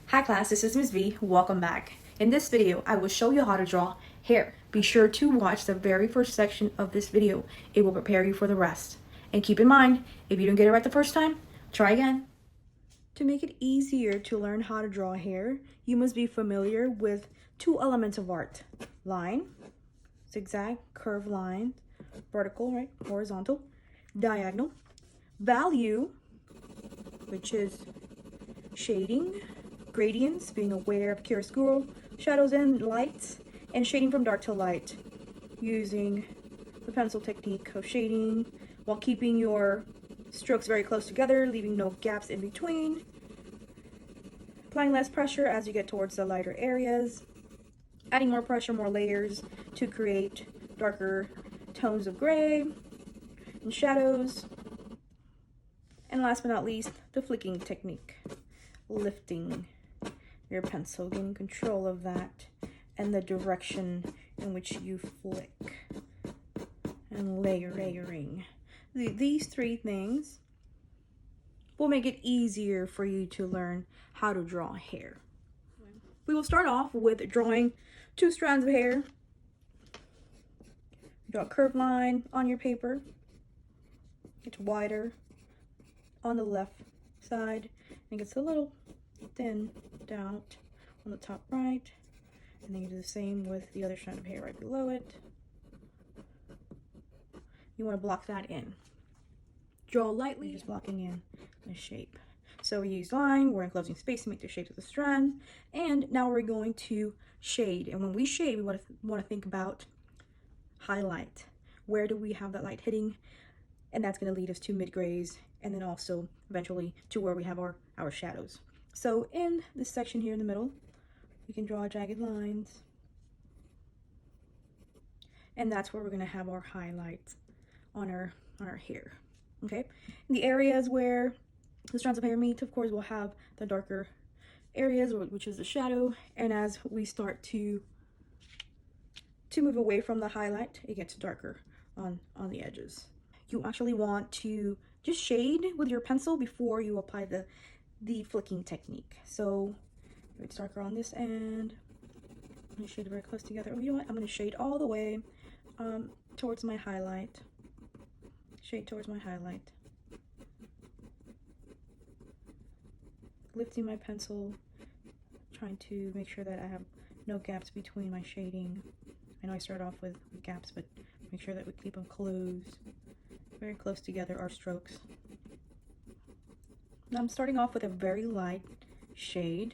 Hi class, this is Ms. V. Welcome back. In this video, I will show you how to draw hair. Be sure to watch the very first section of this video. It will prepare you for the rest. And keep in mind, if you don't get it right the first time, try again. To make it easier to learn how to draw hair, you must be familiar with two elements of art. Line, zigzag, curved line, vertical, right, horizontal, diagonal. Value, which is shading, gradients, being aware of chiaroscuro, shadows and lights, and shading from dark to light, using the pencil technique of shading while keeping your strokes very close together, leaving no gaps in between, applying less pressure as you get towards the lighter areas, adding more pressure, more layers to create darker tones of gray and shadows, and last but not least, the flicking technique, lifting your pencil, getting control of that and the direction in which you flick, and layering. These three things will make it easier for you to learn how to draw hair. We will start off with drawing two strands of hair. Draw a curved line on your paper. It's wider on the left side and gets a little thin down on the top right, and then you do the same with the other strand of hair right below it. You want to block that in. Draw lightly, just blocking in the shape. So we use line, we're enclosing space to make the shapes of the strand, and now we're going to shade. And when we shade, we want to think about highlight. Where do we have that light hitting? And that's going to lead us to mid-grays, and then also eventually to where we have our shadows. So in this section here in the middle, we can draw jagged lines, and that's where we're going to have our highlights on our hair. Okay, in the areas where the strands of hair meet, of course, we'll have the darker areas, which is the shadow, and as we start to move away from the highlight, it gets darker on the edges. You actually want to just shade with your pencil before you apply the flicking technique. So it's darker on this end. I'm going to shade it very close together. You know what? I'm going to shade all the way towards my highlight. Shade towards my highlight. Lifting my pencil, trying to make sure that I have no gaps between my shading. I know I start off with gaps, but make sure that we keep them closed. Very close together, our strokes. Now I'm starting off with a very light shade.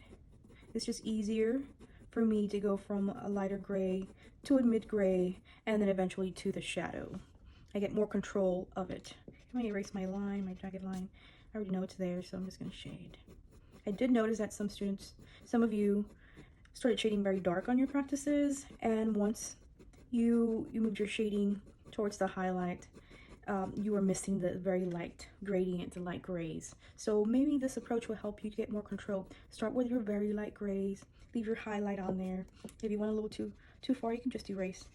It's just easier for me to go from a lighter gray to a mid-gray and then eventually to the shadow. I get more control of it. I'm gonna erase my line, my jagged line. I already know it's there, so I'm just gonna shade. I did notice that some of you started shading very dark on your practices, and once you moved your shading towards the highlight, you were missing the very light gradient, the light grays. So maybe this approach will help you to get more control. Start with your very light grays, leave your highlight on there. If you went a little too far, you can just erase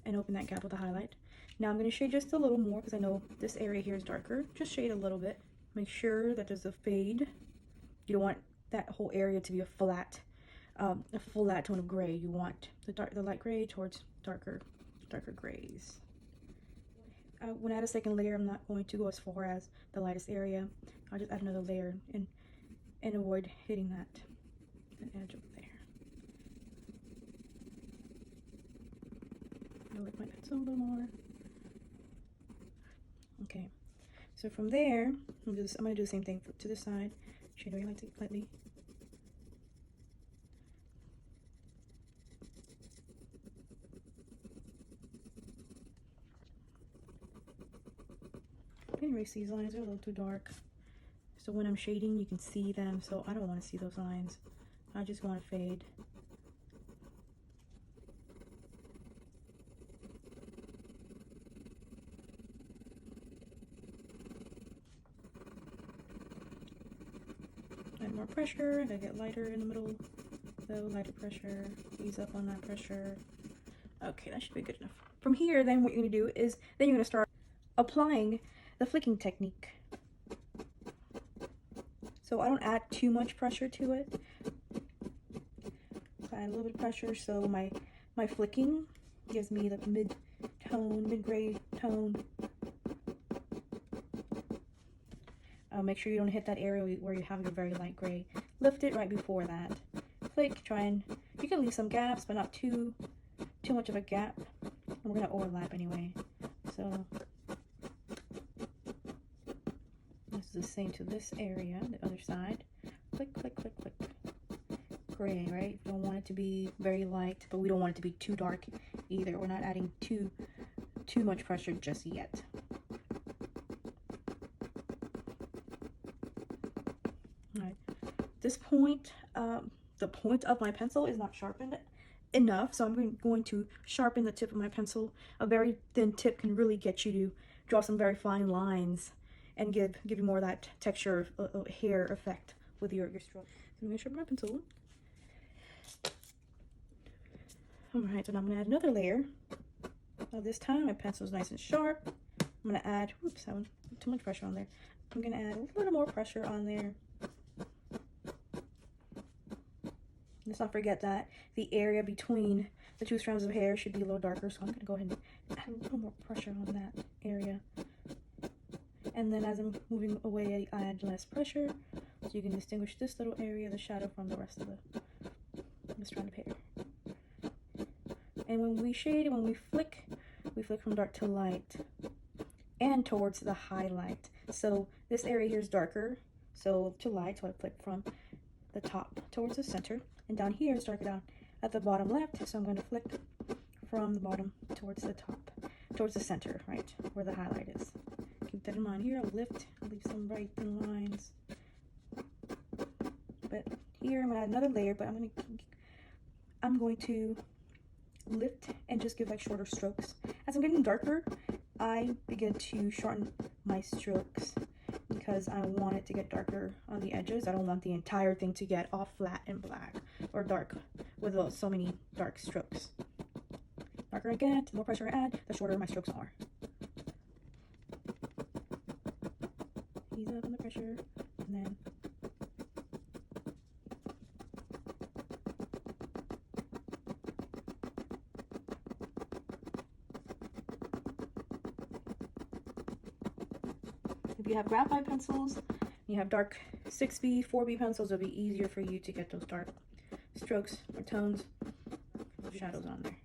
and open that gap with the highlight. Now I'm going to shade just a little more because I know this area here is darker. Just shade a little bit. Make sure that there's a fade. You don't want that whole area to be a flat tone of gray. You want the light gray towards darker grays. When I add a second layer, I'm not going to go as far as the lightest area. I'll just add another layer and avoid hitting that edge over there. I'll lift my pencil a little more. Okay, so from there, I'm going to do the same thing to this side. Shade very lightly. I'm going to erase these lines, they're a little too dark. So when I'm shading, you can see them, so I don't want to see those lines. I just want to fade. Add more pressure, I gotta get lighter in the middle, though, lighter pressure, ease up on that pressure. Okay, that should be good enough. From here, then what you're gonna do is, then you're gonna start applying the flicking technique. So I don't add too much pressure to it. I add a little bit of pressure so my flicking gives me the mid-tone, mid-gray tone. Make sure you don't hit that area where you have your very light gray. Lift it right before that. Flick, try and, you can leave some gaps, but not too much of a gap. And we're gonna overlap anyway. So this is the same to this area, the other side. Click, click, click, click. Gray, right? We don't want it to be very light, but we don't want it to be too dark either. We're not adding too much pressure just yet. Alright. At this point, the point of my pencil is not sharpened enough, so I'm going to sharpen the tip of my pencil. A very thin tip can really get you to draw some very fine lines and give you more of that texture hair effect with your stroke. So I'm going to sharpen my pencil. Alright, so now I'm going to add another layer. Now this time my pencil is nice and sharp. I'm going to add, oops, I put too much pressure on there. I'm going to add a little more pressure on there. Let's not forget that the area between the two strands of hair should be a little darker, so I'm going to go ahead and add a little more pressure on that area. And then as I'm moving away, I add less pressure, so you can distinguish this little area, the shadow, from the rest of the strand of hair. And when we shade, when we flick from dark to light and towards the highlight. So this area here is darker, so to light, so I flick from the top towards the center. And down here, it's darker down at the bottom left, so I'm going to flick from the bottom towards the top, towards the center, right, where the highlight is. Keep that in mind here. I'll leave some very thin lines. But here I'm going to add another layer, but I'm going to lift and just give like shorter strokes. As I'm getting darker, I begin to shorten my strokes because I want it to get darker on the edges. I don't want the entire thing to get all flat and black or dark with so many dark strokes. Darker I get, the more pressure I add, the shorter my strokes are. Ease up on the pressure, and then if you have graphite pencils, you have dark 6B, 4B pencils, it'll be easier for you to get those dark strokes or tones, shadows on there.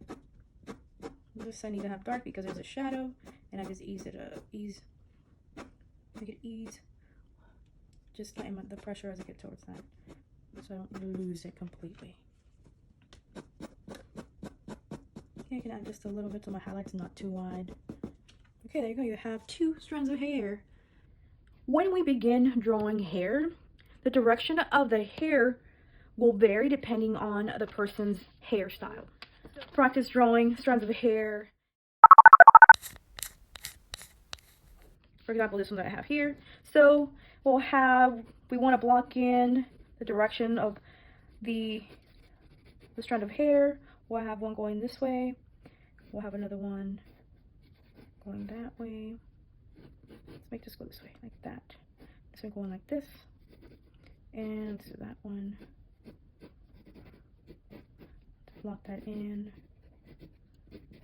This I need to have dark because there's a shadow, and I just make it ease, just lighten the pressure as I get towards that, so I don't lose it completely. Okay, I can add just a little bit so my highlight's not too wide. Okay, there you go. You have two strands of hair. When we begin drawing hair, the direction of the hair will vary depending on the person's hairstyle. Practice drawing strands of hair. For example, this one that I have here. So we want to block in the direction of the strand of hair. We'll have one going this way. We'll have another one going that way. Let's make this go this way, like that. This one going like this. And let's do that one. Lock that in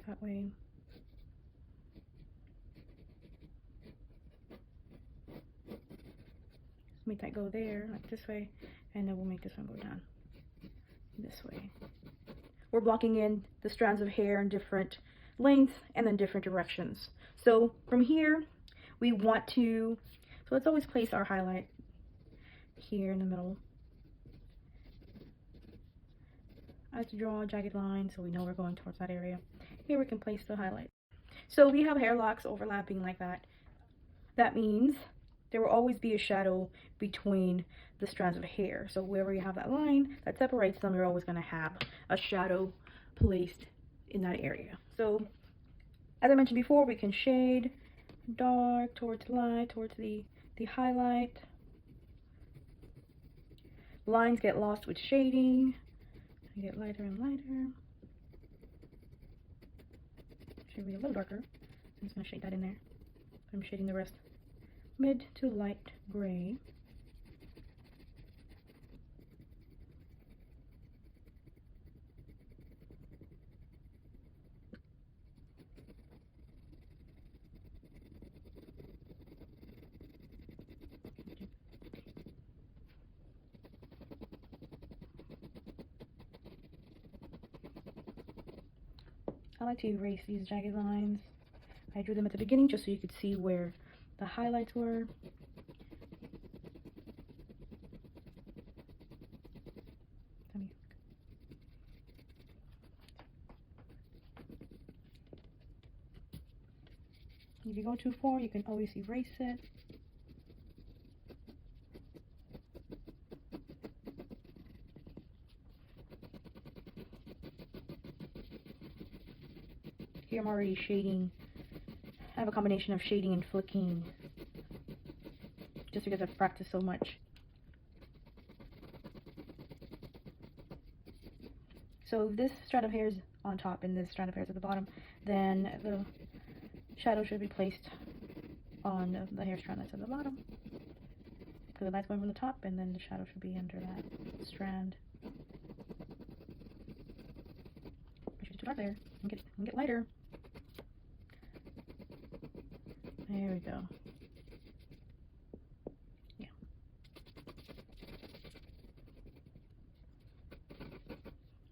that way. Make that go there, like this way, and then we'll make this one go down this way. We're blocking in the strands of hair in different lengths and then different directions. So from here, we want to, so let's always place our highlight here in the middle. I like to draw a jagged line so we know we're going towards that area. Here we can place the highlight. So we have hair locks overlapping like that. That means there will always be a shadow between the strands of hair. So wherever you have that line that separates them, you're always going to have a shadow placed in that area. So as I mentioned before, we can shade dark towards light, towards the highlight. Lines get lost with shading. They get lighter and lighter. Should be a little darker. I'm just going to shade that in there. I'm shading the rest mid to light gray. I like to erase these jagged lines. I drew them at the beginning just so you could see where the highlights were. If you go too far, you can always erase it. Here I'm already shading. I have a combination of shading and flicking just because I've practiced so much. So if this strand of hair is on top and this strand of hair is at the bottom, then the shadow should be placed on the hair strand that's at the bottom, because the light's going from the top, and then the shadow should be under that strand. Make sure it's too dark there, and get lighter. There we go. Yeah.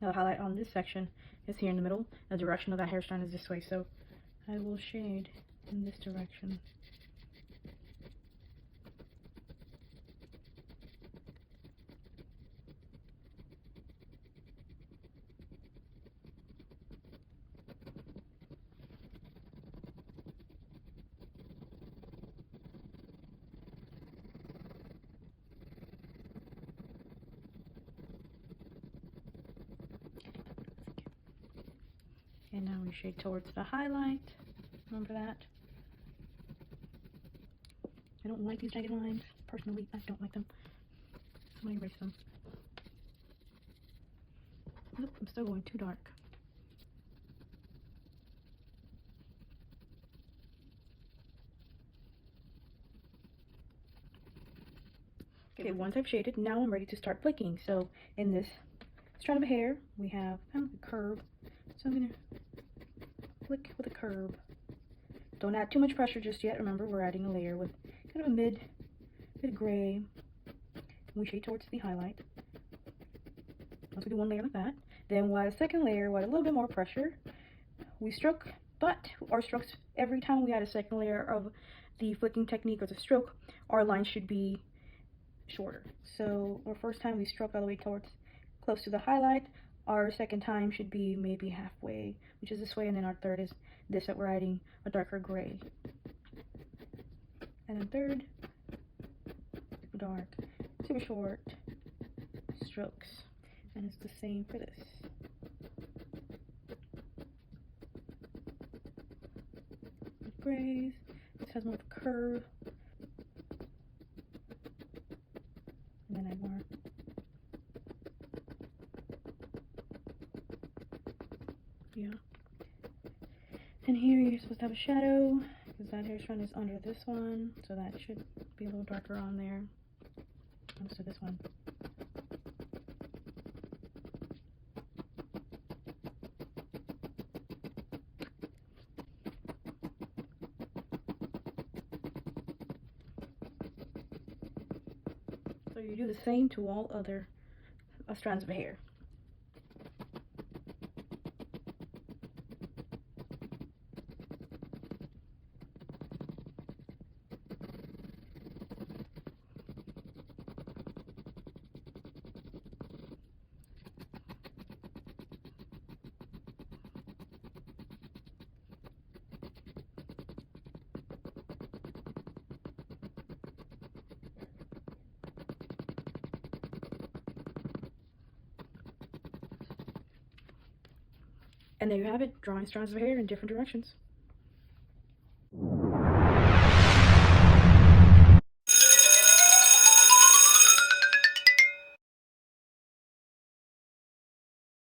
Now the highlight on this section is here in the middle. The direction of that hair strand is this way, so I will shade in this direction. And now we shade towards the highlight. Remember that. I don't like these jagged lines. Personally, I don't like them. So I'm going to erase them. Nope, I'm still going too dark. Okay, once I've shaded, now I'm ready to start flicking. So in this strand of hair, we have kind of a curve. So I'm going to flick with a curve. Don't add too much pressure just yet. Remember, we're adding a layer with kind of a mid gray. We shade towards the highlight. Once we do one layer like that, then we'll add a second layer with a little bit more pressure. We stroke, but our strokes, every time we add a second layer of the flicking technique or the stroke, our line should be shorter. So our first time we stroke all the way towards close to the highlight. Our second time should be maybe halfway, which is this way, and then our third is this that we're adding a darker gray. And then third, dark, super short strokes. And it's the same for this. With grays, this has more of a curve. And then add more. Yeah. And here you're supposed to have a shadow, because that hair strand is under this one, so that should be a little darker on there. Also this one. So you do the same to all other strands of hair. And there you have it, drawing strands of hair in different directions.